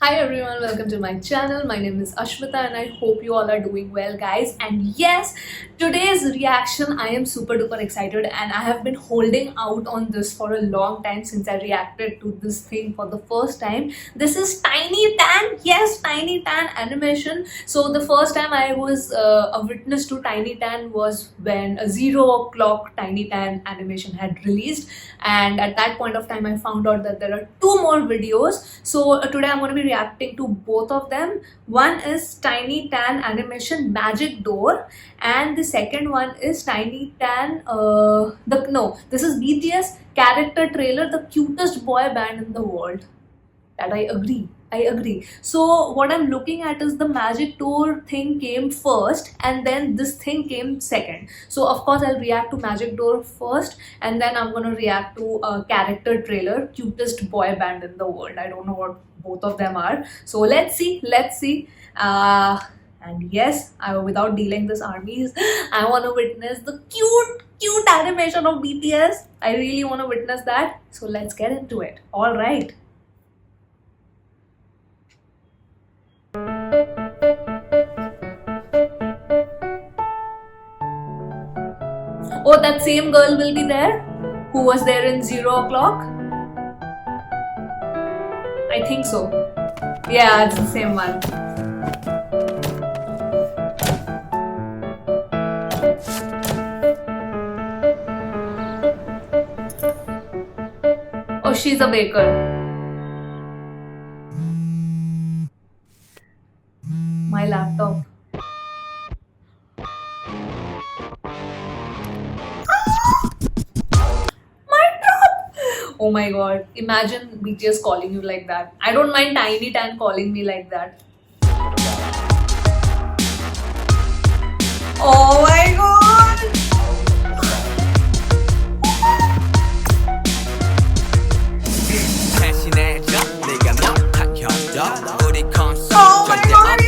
Hi everyone, welcome to my channel. My name is Ashmita and I hope you all are doing well, guys. And yes, today's reaction, I am super duper excited and I have been holding out on this for a long time since I reacted to this thing for the first time. This is Tiny Tan. Yes, Tiny Tan animation. So the first time I was a witness to Tiny Tan was when a 0 o'clock Tiny Tan animation had released, and at that point of time I found out that there are two more videos. So today I'm going to be reacting to both of them. One is Tiny Tan animation Magic Door, and the second one is Tiny Tan this is BTS character trailer, the cutest boy band in the world. That I agree. So what I'm looking at is the Magic Door thing came first and then this thing came second. So of course I'll react to Magic Door first and then I'm gonna react to a character trailer, cutest boy band in the world. I don't know what both of them are. So let's see. And yes, without dealing this armies, I want to witness the cute animation of BTS. I really want to witness that. So let's get into it. All right. Oh, that same girl will be there who was there in 0 o'clock? I think so. Yeah, it's the same one. Oh, she's a baker. My laptop. Oh my god, imagine BTS calling you like that. I don't mind Tiny Tan calling me like that. Oh my god! Oh my god,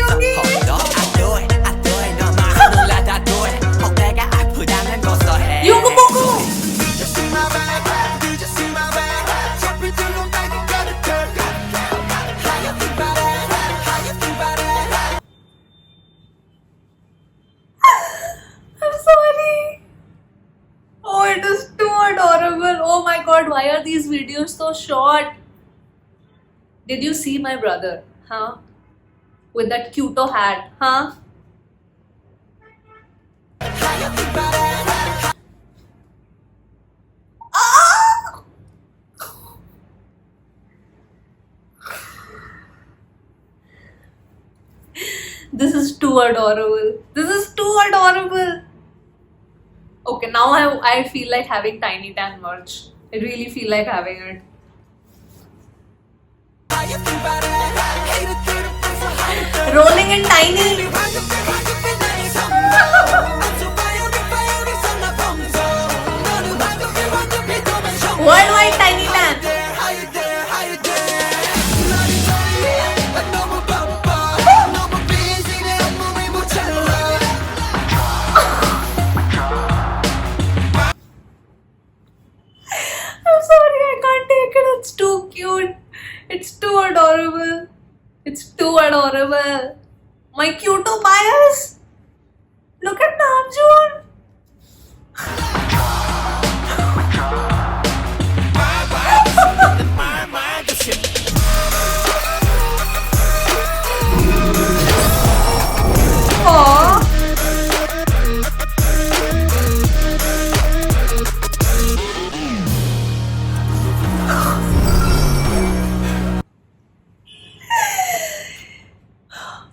it is too adorable. Oh my god, why are these videos so short? Did you see my brother? Huh? With that cuto hat, huh? Ah! This is too adorable. This is too adorable. Okay, now I feel like having Tiny Tan merch. I really feel like having it. Rolling in Tiny. Worldwide Tiny Tan. I'm sorry, I can't take it. It's too cute. It's too adorable. It's too adorable. My cuto bias. Look at Namjoon. Aww.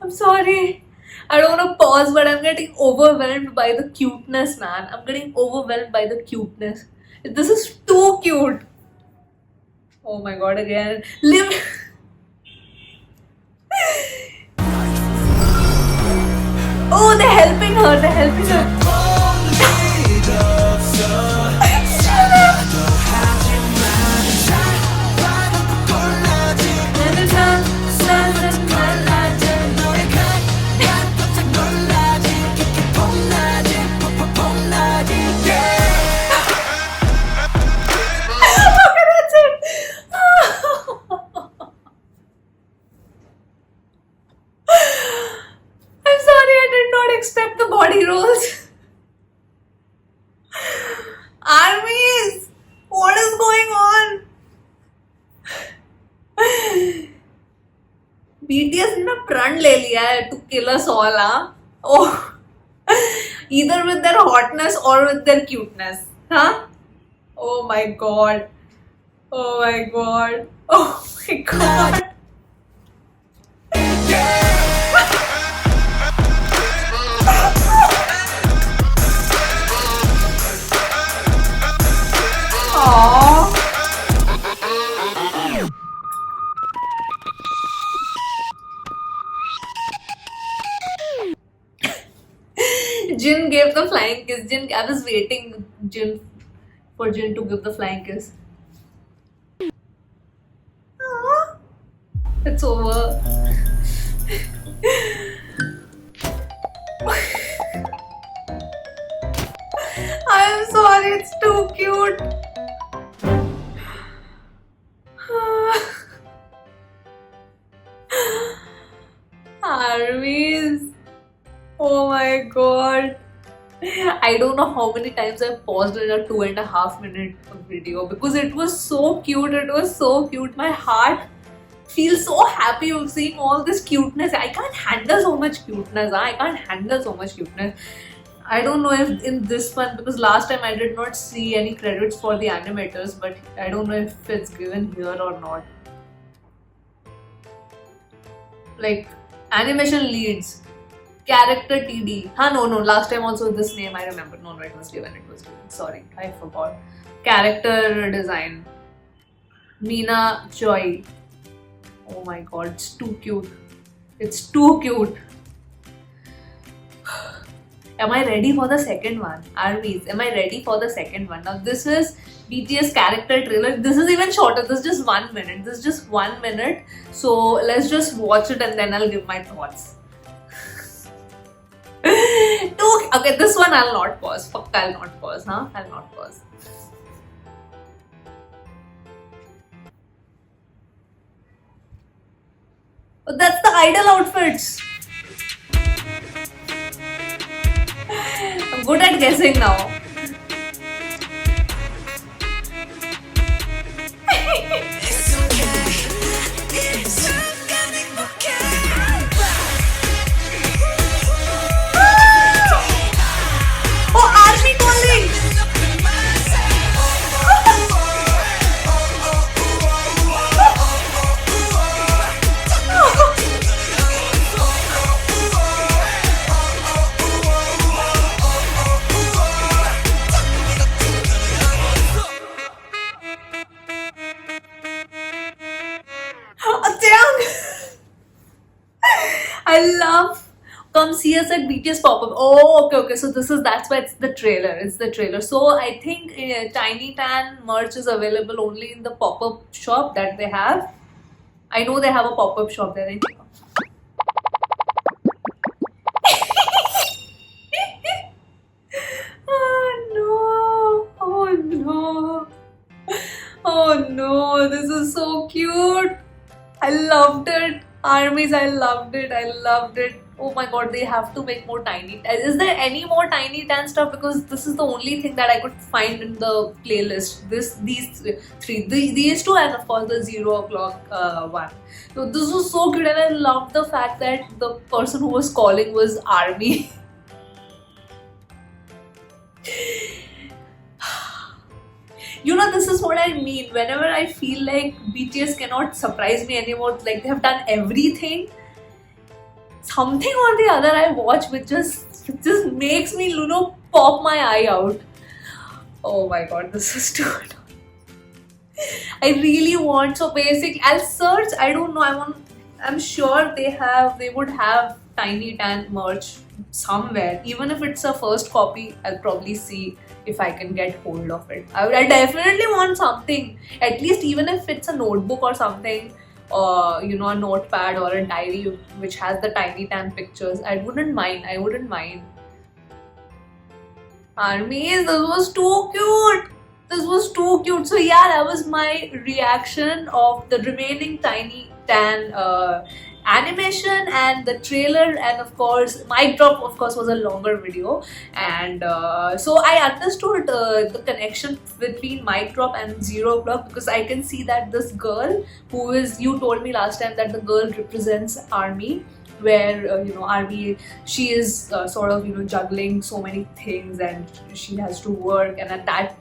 I'm sorry. I don't want to pause, but I'm getting overwhelmed by the cuteness, man. I'm getting overwhelmed by the cuteness. This is too cute. Oh my god, again. Live. Oh, they're helping her. They're helping her. not expect the body rolls. Armies, what is going on? BTS ने प्रण ले लिया है to kill us all, huh? Oh, either with their hotness or with their cuteness, huh? Oh my god. Oh my god. Oh my god. Aww. Jin gave the flying kiss. I was waiting for Jin to give the flying kiss. Aww. It's over. I'm sorry, it's too cute. Armies. Oh my god. I don't know how many times I paused in a 2.5 minute video because it was so cute. It was so cute. My heart feels so happy of seeing all this cuteness. I can't handle so much cuteness. I can't handle so much cuteness. I don't know if in this one, because last time I did not see any credits for the animators, but I don't know if it's given here or not. Like, animation leads, character TD. No, last time also this name I remember. No, it was given, it was given. Sorry, I forgot. Character design, Meena Joy. Oh my god, it's too cute. It's too cute. Am I ready for the second one? Armies, am I ready for the second one? Now this is BTS character trailer. This is even shorter. This is just 1 minute. This is just 1 minute. So let's just watch it and then I'll give my thoughts. Okay, this one I'll not pause. Fuck, I'll not pause, huh? I'll not pause. But that's the idol outfits. I'm good at guessing now. Oh, Army calling! I love. Come see us at BTS pop-up. Oh, okay. So that's why it's the trailer. It's the trailer. So I think Tiny Tan merch is available only in the pop-up shop that they have. I know they have a pop-up shop there. Oh no! Oh no! Oh no! This is so cute. I loved it. Armies, I loved it. I loved it. Oh my god, they have to make more Tiny. Is there any more Tiny Tan stuff? Because this is the only thing that I could find in the playlist. These three, these two, and of course the 0 o'clock one. So this was so good, and I loved the fact that the person who was calling was Army. You know, this is what I mean. Whenever I feel like BTS cannot surprise me anymore, like they have done everything, something or the other I watch which just makes me, pop my eye out. Oh my god, this is too good. I really want, so basically I'll search. I don't know, I'm sure they would have Tiny Tan merch somewhere. Even if it's a first copy, I'll probably see if I can get hold of it. I definitely want something, at least even if it's a notebook or something, a notepad or a diary which has the Tiny Tan pictures. I wouldn't mind. Armies, this was too cute. So yeah, that was my reaction of the remaining Tiny Tan animation and the trailer, and of course Mic Drop of course was a longer video. And so I understood the connection between Mic Drop and Zero O'Clock, because I can see that this girl, who is, you told me last time that the girl represents army, where army, she is sort of juggling so many things and she has to work. And at that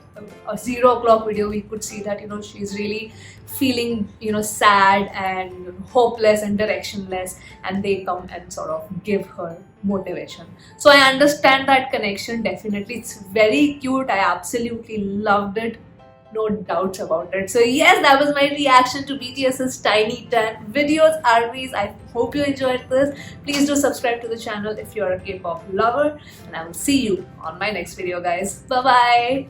Zero O'Clock video we could see that she's really feeling sad and hopeless and directionless, and they come and sort of give her motivation. So I understand that connection definitely. It's very cute. I absolutely loved it, no doubts about it. So yes, that was my reaction to BTS's Tiny Tan videos, armies. I hope you enjoyed this. Please do subscribe to the channel if you're a K-pop lover, and I will see you on my next video, guys. Bye bye.